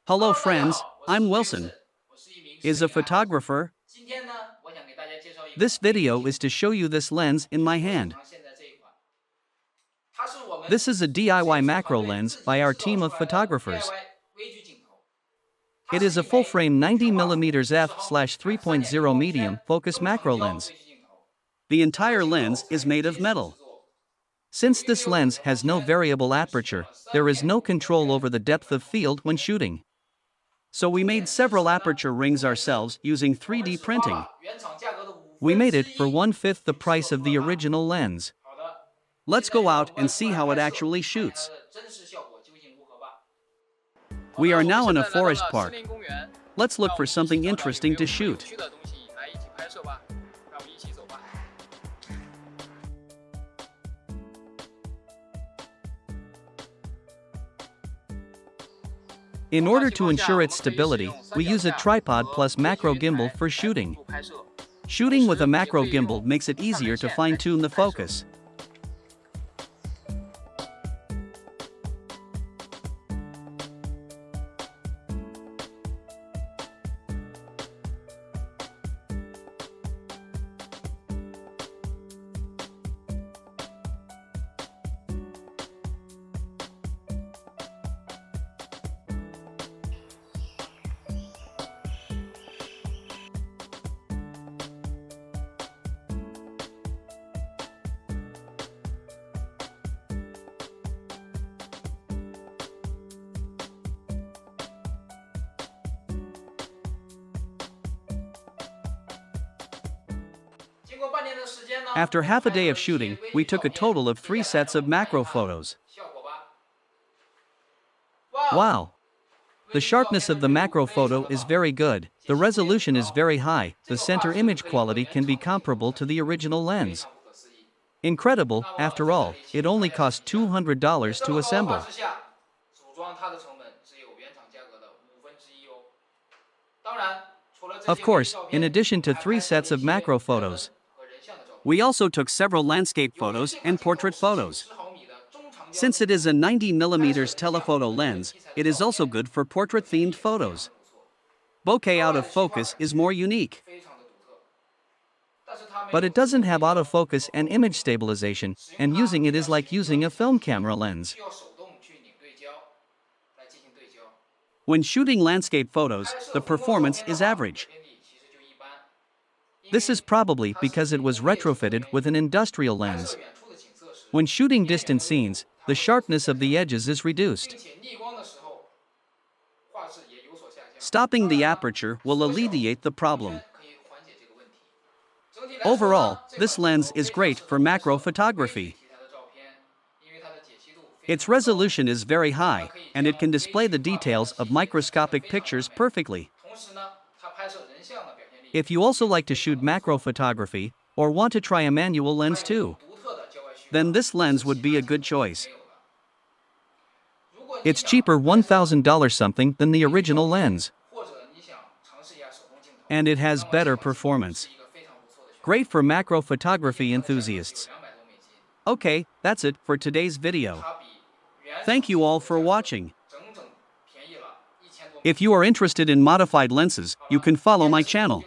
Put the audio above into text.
Hello Hello，大家 friends, 好，我是 I'm 詹姆 Wilson. 斯，我是一名视 Is a 频爱好者。 photographer? 今天呢，我想给大家介绍一款 This 微距 video 镜 is to show you this lens in 头， my 就 hand. 像现在这一款，它是我们 This is a 摄 DIY 影师 macro 团队 lens 自己 by our 制作 team 出 of 来的 photographers. DIY 微距镜头。它 It 是 is a 一枚 full-frame 90mm 全画幅 f/3.0 3.0 medium 片 focus 中长 macro 焦 lens. 微距镜头。 The 整个 entire 镜头 lens 采 is 用 made 金 of 属 metal. 制作， Since 有一个 this 有孔 lens 的 has 光 no 圈， variable 使用 aperture, 了 there is no 3.5 control 片 over the depth of 短光 field when shooting. So we 重 made 点支持 several 呢， aperture 重 rings 点是 ourselves using 我们 3D 只花 printing. 了原厂价格的 We made it for 1/5 1/5 the 就制 price 作 of 出 the 了它。 original lens. 好的， Let's 现在 go 就让 out 我们 and see 出来 how it 拍摄， actually 看一下它 shoots. 的真实效果究竟如何吧。 We are now in a 好的，我们现 forest 在来到了 park. 森林公园。 Let's look 让我 for 们一起 something 找找有 interesting 没 to 有什么有 shoot. 趣的东西来一起拍摄吧。让我们一起走吧。 In order to ensure its stability, we use a tripod plus macro gimbal for shooting. Shooting with a macro gimbal makes it easier to fine-tune the focus. After half a day of shooting, we took a total of 3 sets of macro photos. Wow! The sharpness of the macro photo is very good, the resolution is very high, the center image quality can be comparable to the original lens. Incredible, after all, it only cost $200 to assemble. Of course, in addition to 3 sets of macro photos, we also took several landscape photos and portrait photos. Since it is a 90mm telephoto lens, it is also good for portrait-themed photos. Bokeh out of focus is more unique. But it doesn't have autofocus and image stabilization, and using it is like using a film camera lens. When shooting landscape photos, the performance is average. This is probably because it was retrofitted with an industrial lens. When shooting distant scenes, the sharpness of the edges is reduced. Stopping the aperture will alleviate the problem. Overall, this lens is great for macro photography. Its resolution is very high, and it can display the details of microscopic pictures perfectly. If you also like to shoot macro photography, or want to try a manual lens too, then this lens would be a good choice. It's cheaper $1,000 something than the original lens. And it has better performance. Great for macro photography enthusiasts. Okay, that's it for today's video. Thank you all for watching. If you are interested in modified lenses, you can follow my channel.